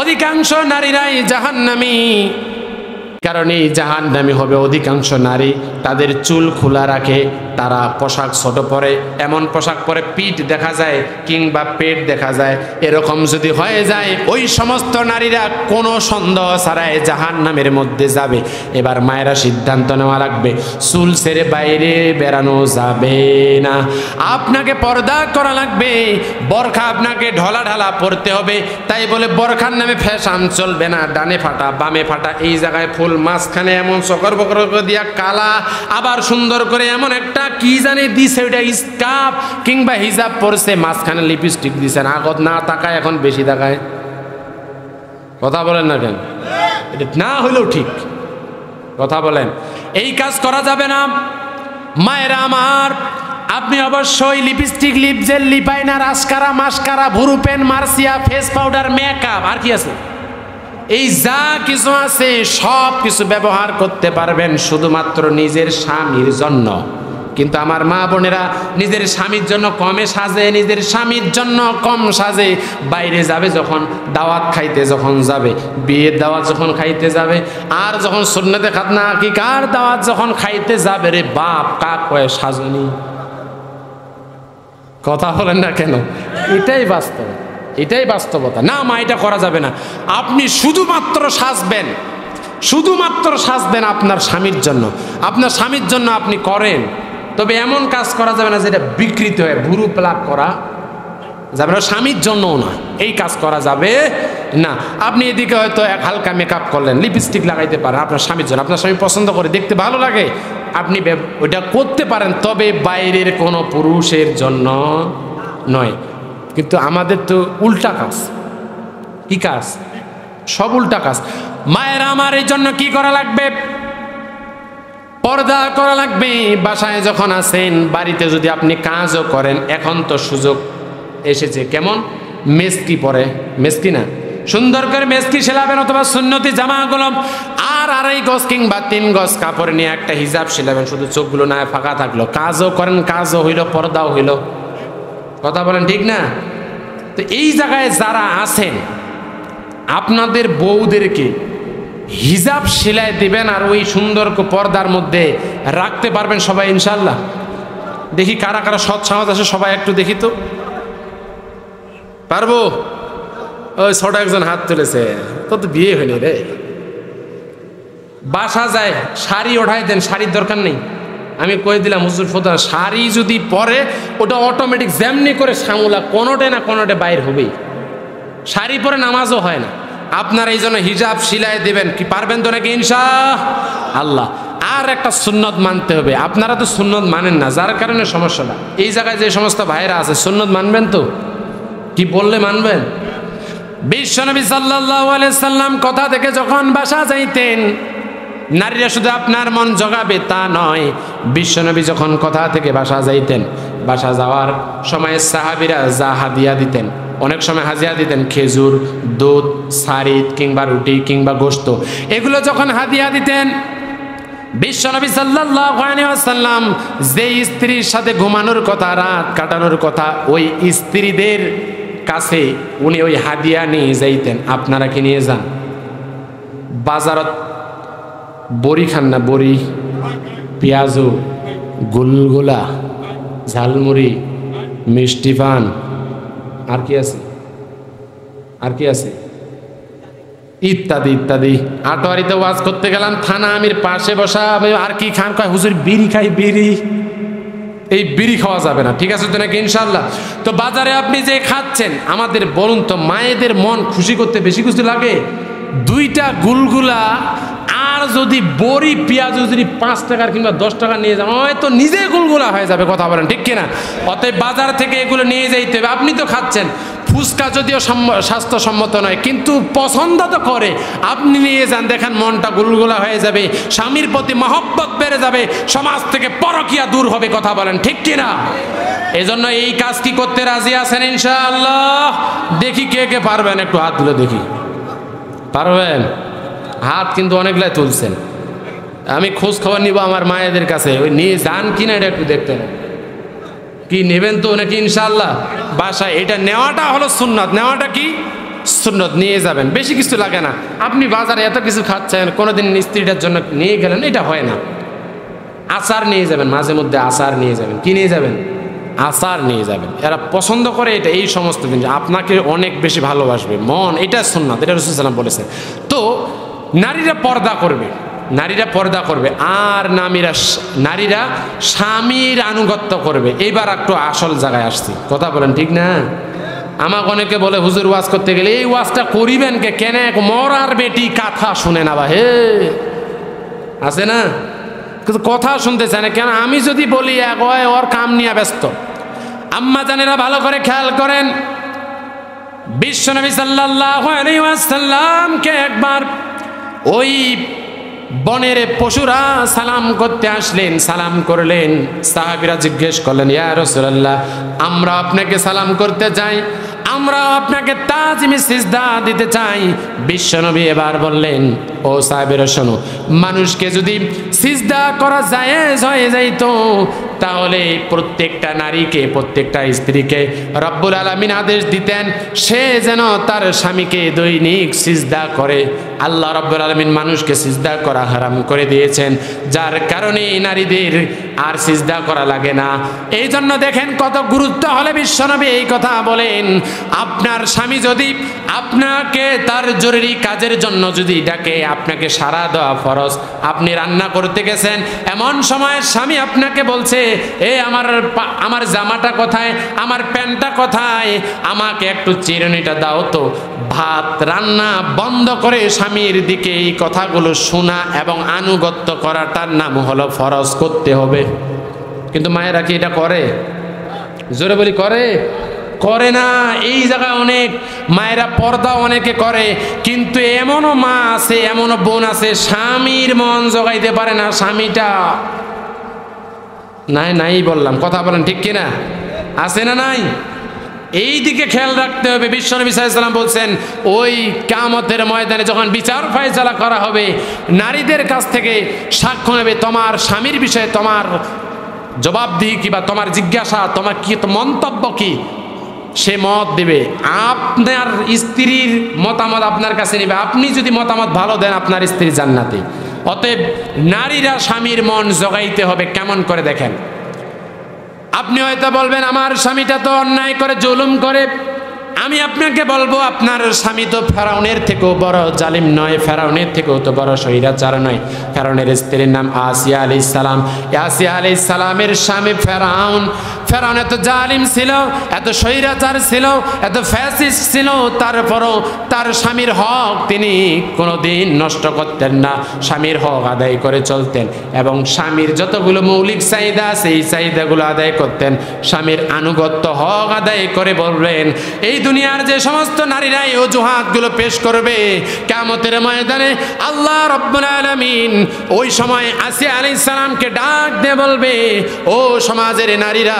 অধিকাংশ নারীরাই জাহান্নামী। কারণ এই জাহান্নামী হবে অধিকাংশ নারী, তাদের চুল খোলা রাখে, তারা পোশাক ছোট পরে, এমন পোশাক পরে পিঠ দেখা যায় কিংবা পেট দেখা যায়। এরকম যদি হয়ে যায়, ওই সমস্ত নারীরা কোনো সন্দেহ ছাড়াই জাহান্নামের মধ্যে যাবে। এবার মায়েরা সিদ্ধান্ত নেওয়া লাগবে, চুল ছেড়ে বাইরে বেরানো যাবে না, আপনাকে পর্দা করা লাগবে। বরখা আপনাকে ঢলা ঢালা পরতে হবে। তাই বলে বরখার নামে ফ্যাশন চলবে না, ডানে ফাটা বামে ফাটা, এই জায়গায় ফুল, মাঝখানে এমন চকর বকর দিয়া কালা, আবার সুন্দর করে এমন একটা কি জানি দিছে, ওইটা স্কার্ফ কিংবা হিজাব পরছে, মাঝখানে লিপস্টিক দিছেন, আগত না তাকায় এখন বেশি তাকায়। কথা বলেন না কেন? এটা না হইলেও ঠিক, কথা বলেন। এই কাজ করা যাবে না। মায়েরা আমার, আপনি অবশ্যই লিপস্টিক, লিপ জেল, লিপাইনার, আসকারা, মাস্কারা, ভুরু পেন, মার্সিয়া, ফেস পাউডার, মেকআপ, আর কি আছে, এই যা কিছু আছে সব কিছু ব্যবহার করতে পারবেন শুধুমাত্র নিজের স্বামীর জন্য। কিন্তু আমার মা বোনেরা নিজের স্বামীর জন্য কমে সাজে, নিজের স্বামীর জন্য কম সাজে। বাইরে যাবে যখন, দাওয়াত খাইতে যখন যাবে, বিয়ের দাওয়াত যখন খাইতে যাবে, আর যখন সুন্নতে খাতনা আকিকার দাওয়াত যখন খাইতে যাবে, রে বাপ কাক কয়ে সাজনি। কথা বলেন না কেন? এটাই বাস্তব, এটাই বাস্তবতা। না মা, এটা করা যাবে না। আপনি শুধুমাত্র সাজবেন, শুধুমাত্র সাজবেন আপনার স্বামীর জন্য। আপনার স্বামীর জন্য আপনি করেন, তবে এমন কাজ করা যাবে না যেটা বিকৃত হয়, ভুরু প্লাক করা যাবে না, স্বামীর জন্যও না, এই কাজ করা যাবে না। আপনি এদিকে হয়তো এক হালকা মেকআপ করলেন, লিপস্টিক লাগাইতে পারেন আপনার স্বামীর জন্য, আপনার স্বামী পছন্দ করে, দেখতে ভালো লাগে, আপনি ওইটা করতে পারেন, তবে বাইরের কোনো পুরুষের জন্য নয়। কিন্তু আমাদের তো উল্টা কাজ। কি কাজ? সব উল্টা কাজ। মায়েরা আমার এই জন্য কি করা লাগবে? পর্দা করা লাগবে। বাসায় যখন আছেন, বাড়িতে যদি আপনি কাজও করেন, এখন তো সুযোগ এসেছে, কেমন? মেসকি পরে, মেসকি না, সুন্দর করে মেসকি সেলাবেন, অথবা সুন্নতি জামাগুলো আর 2.5 গজ কিংবা 3 গজ কাপড় নিয়ে একটা হিজাব সেলাবেন, শুধু চোখগুলো না ফাঁকা থাকলো। কাজও করেন, কাজও হইল, পর্দাও হইল। কথা বলেন ঠিক না? তো এই জায়গায় যারা আছেন, আপনাদের বউদেরকে হিজাব সেলাই দিবেন আর ওই সুন্দর পর্দার মধ্যে রাখতে পারবেন সবাই ইনশাল্লাহ। দেখি কারা কারা সৎ সাহস আছে, সবাই একটু দেখি তো। পারবো? ওই ছোট একজন হাত তুলেছে, তো বিয়ে হয়নি রে। বাসা যায়, শাড়ি ওঠাই দেন, শাড়ির দরকার নেই। আমি কই দিলাম হুজুর ফোদা, শাড়ি যদি পরে ওটা অটোমেটিক যেমনি করে সামুলা কোনোটে না কোনোটে বাইর হবেই। শাড়ি পরে নামাজও হয় না। আপনারা এই জন্য হিজাব সিলাই দেবেন, কি পারবেন তো নাকি ইনশাআল্লাহ? আর একটা সুন্নত মানতে হবে। আপনারা তো সুন্নত মানেন না, যার কারণে সমস্যাটা। এই জায়গায় যে সমস্ত ভাইরা আছে, সুন্নত মানবেন তো? কি বললে মানবেন? বিশ্বনবী সাল্লাল্লাহু আলাইহি সাল্লাম কথা থেকে যখন বাসা যাইতেন, নারীরা শুধু আপনার মন জগাবে তা নয়, বিশ্বনবী যখন কথা থেকে বাসা যাইতেন, বাসা যাওয়ার সময় সাহাবীরা যা হাদিয়া দিতেন, অনেক সময় হাদিয়া দিতেন খেজুর, দুধ, সারিদ কিংবা রুটি কিংবা গোশত, এগুলো যখন হাদিয়া দিতেন, বিশ্বনবী সাল্লাল্লাহু আলাইহি ওয়াসাল্লাম যে স্ত্রীর সাথে ঘুমানোর কথা, রাত কাটানোর কথা, ওই স্ত্রীদের কাছে উনি ওই হাদিয়া নিয়ে যাইতেন। আপনারা কি নিয়ে যান? বাজারত বড়ি খান না? বড়ি, পেঁয়াজু, গুলগুলা, ঝালমুড়ি, মিষ্টি পান, আর কি আছে, আর কি আছে, ইত্যাদি ইত্যাদি। আটোয়ারিতে ওয়াজ করতে গেলাম, থানা আমির পাশে বসা, আর কি খান? কয় হুজুর বিড়ি খাই, বিড়ি। এই বিড়ি খাওয়া যাবে না, ঠিক আছে তো নাকি ইনশাল্লাহ? তো বাজারে আপনি যে খাচ্ছেন, আমাদের বলুন তো, মায়েদের মন খুশি করতে বেশি কিছু লাগে? 2টা গুলগুলা আর যদি বড়ি পেঁয়াজ যদি 5 টাকার কিংবা 10 টাকা নিয়ে যান, হয়তো নিজে গুলগুলা হয়ে যাবে। কথা বলেন ঠিক কিনা? অতএব বাজার থেকে এগুলো নিয়ে যাইতে হবে। আপনি তো খাচ্ছেন ফুচকা, যদিও স্বাস্থ্যসম্মত নয়, কিন্তু পছন্দ তো করে, আপনি নিয়ে যান, দেখেন মনটা গুলগুলা হয়ে যাবে, স্বামীর প্রতি মহব্বত বেড়ে যাবে, সমাজ থেকে পরকিয়া দূর হবে। কথা বলেন ঠিক কিনা? এজন্য এই কাজ কি করতে রাজি আছেন ইনশাআল্লাহ? দেখি কে কে পারবেন, একটু হাত তুলে দেখি। পারবেন? হাত কিন্তু অনেকগুলাই তুলছেন। আমি খোঁজ খবর নিব আমার মায়েদের কাছে, ওই নিয়ে যান কিনা এটা একটু দেখতে। কি নেবেন তো নাকি ইনশাআল্লাহ? বাসায় এটা নেওয়াটা হলো সুন্নত। নেওয়াটা কি? সুন্নত। নিয়ে যাবেন, বেশি কিছু লাগে না। আপনি বাজারে এত কিছু খাচ্ছেন, কোনোদিন স্ত্রীটার জন্য নিয়ে গেলেন, এটা হয় না। আচার নিয়ে যাবেন, মাঝে মধ্যে আচার নিয়ে যাবেন। কি নিয়ে যাবেন? আচার নিয়ে যাবেন। এরা পছন্দ করে এটা, এই সমস্ত জিনিস আপনাকে অনেক বেশি ভালোবাসবে মন। এটা সুন্নাত, এটা রাসূল সাল্লাল্লাহু আলাইহি ওয়াসাল্লাম বলেছেন। তো নারীরা পর্দা করবে, নারীরা পর্দা করবে, আর নারীরা স্বামীর আনুগত্য করবে। এইবার একটু আসল জায়গায় আসছি, কথা বলেন ঠিক না? আমাকে অনেকে বলে হুজুর ওয়াজ করতে গেলে এই ওয়াজটা করিবেন কে? কেন মরার বেটি কথা শুনে না? বা হে আছে না, কিন্তু কথা শুনতে চায় না। কেন? আমি যদি বলি এক হয়, ওর কাম নিয়ে ব্যস্ত। আম্মা জানেরা ভালো করে খেয়াল করেন, বিশ্বনবী সাল্লাল্লাহু আলাইহি ওয়াসাল্লামকে একবার ওই বনের পশুরা সালাম করতে আসলেন, সালাম করলেন। সাহাবীরা জিজ্ঞেস করলেন, ইয়া রাসূলুল্লাহ, আমরা আপনাকে সালাম করতে যাই, আমরা আপনাকে তাজিমে সিজদা দিতে চাই। বিশ্বনবী এবার বললেন, ও সাহাবীরা শোনো, মানুষকে যদি সিজদা করা জায়েজ হয়ে যাইতো তাহলে প্রত্যেকটা নারীকে, প্রত্যেকটা স্ত্রীকে রব্বুল আলামিন আদেশ দিতেন সে যেন তার স্বামীকে দৈনিক সিজদা করে। আল্লাহ রব্বুল আলামিন মানুষকে সিজদা করা হারাম করে দিয়েছেন, যার কারণে নারীদের আর সিজদা করা লাগে না। এই জন্য দেখেন কত গুরুত্ব হলে বিশ্বনবী এই কথা বলেন। আপনার স্বামী যদি আপনাকে তার জরুরি কাজের জন্য যদি ডাকে, আপনাকে সাড়া দেওয়া ফরজ। আপনি রান্না করতে গেছেন, এমন সময় স্বামী আপনাকে বলছে, এ আমার জামাটা কোথায়, আমার প্যান্টটা কোথায়, আমাকে একটু চিরুনিটা দাও তো। ভাত রান্না বন্ধ করে স্বামীর দিকে এই কথাগুলো শোনা এবং আনুগত্য করাটার নাম হলো ফরজ, করতে হবে। কিন্তু মায়েরা কি এটা করে? জোরে বলি করে? করে না। এই জায়গায় অনেক মায়েরা পর্দা অনেকে করে, কিন্তু এমনও মা আছে, এমনও বোন আছে স্বামীর মন জোগাইতে পারে না। স্বামীটা নাই বললাম, কথা বলেন ঠিক কিনা? আছে না নাই? এই দিকে খেয়াল রাখতে হবে। বিশ্বনবী সাল্লাল্লাহু আলাইহি ওয়াসাল্লাম বলছেন, ওই কিয়ামতের ময়দানে যখন বিচার ফয়সালা করা হবে, নারীদের কাছ থেকে সাক্ষ্য নেবে তোমার স্বামীর বিষয়ে, তোমার জবাবদিহি কি বা তোমার জিজ্ঞাসা, তোমার কি মন্তব্য কি, সে মত দেবে। আপনার স্ত্রীর মতামত আপনার কাছে নেবে। আপনি যদি মতামত ভালো দেন, আপনার স্ত্রী জান্নাতি। অতএব নারীরা স্বামীর মন জগাইতে হবে। কেমন করে দেখেন, আপনি হয়তো বলবেন আমার স্বামীটা তো অন্যায় করে, জুলুম করে। আমি আপনাকে বলবো, আপনার স্বামী তো ফেরাউনের থেকেও বড় জালিম নয়, ফেরাউনের থেকেও তো বড় স্বৈরাচার নয়। ফেরাউনের স্ত্রীর নাম আসিয়া আলাইহিস সালাম। আসিয়া আলাইহিস সালামের স্বামী ফেরাউন এত জালিম ছিল, এত স্বৈরাচার ছিল, এত ফ্যাসিস্ট ছিল, তারপরও তার স্বামীর হক তিনি কোনোদিন নষ্ট করতেন না। স্বামীর হক আদায় করে চলতেন এবং স্বামীর যতগুলো মৌলিক চাহিদা আছে এই চাহিদাগুলো আদায় করতেন। স্বামীর আনুগত্য হক আদায় করে বলবেন, এই দুনিয়ার যে সমস্ত নারীরা এই অজুহাতগুলো পেশ করবে, কিয়ামতের ময়দানে আল্লাহ রাব্বুল আলামিন ওই সময় আসিয়া আলাইহিস সালামকে ডাক দিয়ে বলবে, ও সমাজের নারীরা,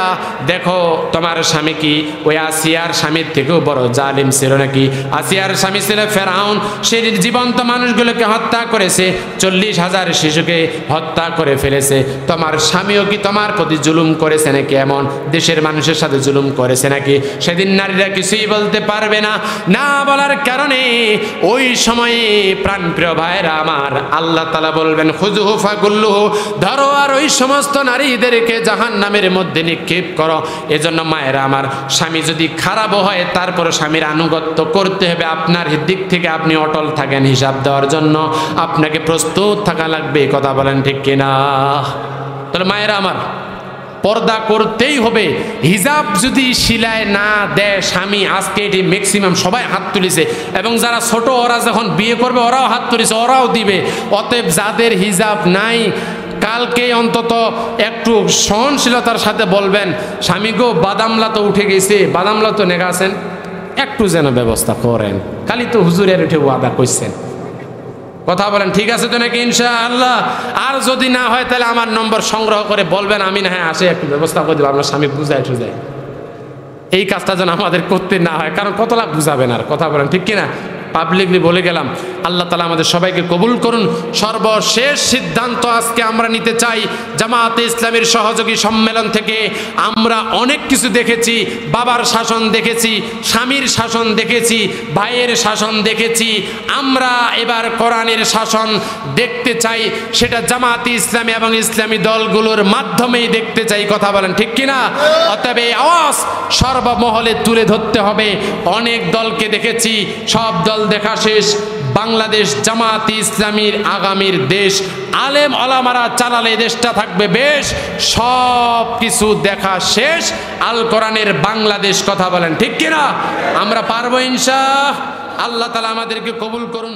দেখো তোমার স্বামী কি ওই আসিয়ার স্বামীর থেকেও বড় জালিম ছিল নাকি? আসিয়ার স্বামী ছিল ফেরাউন, সে জীবন্ত মানুষগুলোকে হত্যা করেছে, 40,000 শিশুকে হত্যা করে ফেলেছে। তোমার স্বামীও কি তোমার প্রতি জুলুম করেছে নাকি? এমন দেশের মানুষের সাথে জুলুম করেছে নাকি? সেদিন নারীরা কিছুই বলতে পারবে না। না বলার কারণে ওই সময়ে প্রাণপ্রিয় ভাইরা আমার, আল্লাহ তাআলা বলবেন, খুযুহু ফাগুল্লুহু, ধরো আর ওই সমস্ত নারীদেরকে জাহান্নামের মধ্যে নিক্ষেপ করো। এজন্য মায়েরা আমার, স্বামী যদি খারাপ হয় তারপর স্বামীর আনুগত্য করতে হবে। আপনার দিক থেকে আপনি অটল থাকেন, হিসাব দেওয়ার জন্য আপনাকে প্রস্তুত থাকা লাগবে। কথা বলেন ঠিক কিনা? তাহলে মায়েরা আমার, পর্দা করতেই হবে। হিজাব যদি সিলায় না দেয় স্বামী, আজকে এটি ম্যাক্সিমাম সবাই হাত তুলেছে, এবং যারা ছোট ওরা যখন বিয়ে করবে ওরাও হাত তুলেছে, ওরাও দিবে। অতএব যাদের হিজাব নাই, কালকে অন্তত একটু সহনশীলতার সাথে বলবেন, স্বামী গো বাদামলা তো উঠে গেছে, বাদামলা তো নেগাছেন, একটু যেন ব্যবস্থা করেন। খালি তো হুজুরের উঠে ওয়াদা করছেন। কথা বলেন ঠিক আছে তো নাকি? ইনশাআল্লাহ। আর যদি না হয় তাহলে আমার নম্বর সংগ্রহ করে বলবেন, আমি না হয় আসে একটু ব্যবস্থা করে দেবো, আপনার স্বামী বুঝায় টুজায়। এই কাজটা যেন আমাদের করতে না হয়, কারণ কত লাভ বুঝাবেন আর। কথা বলেন ঠিক কিনা? পাবলিকলি বলে গেলাম। আল্লাহ তাআলা আমাদের সবাইকে কবুল করুন। সর্বশেষ সিদ্ধান্ত আজকে আমরা নিতে চাই, জামায়াতে ইসলামীর সহযোগী সম্মেলন থেকে আমরা অনেক কিছু দেখেছি। বাবার শাসন দেখেছি, স্বামীর শাসন দেখেছি, ভাইয়ের শাসন দেখেছি। আমরা এবার কোরআনের শাসন দেখতে চাই, সেটা জামায়াতে ইসলামী এবং ইসলামী দলগুলোর মাধ্যমেই দেখতে চাই। কথা বলেন ঠিক কিনা? অতএব এই আওয়াজ সর্বমহলে তুলে ধরতে হবে। অনেক দলকে দেখেছি, সব দল দেখা শেষ। বাংলাদেশ জামায়াতে ইসলামীর আগামীর দেশ, আলেম ওলামারা চালালে দেশটা থাকবে বেশ। সব কিছু দেখা শেষ, আল কোরআনের বাংলাদেশ। কথা বলেন ঠিক কিনা? আমরা পারবো ইনশাআল্লাহ। আল্লাহ তাআলা আমাদেরকে কবুল করুন।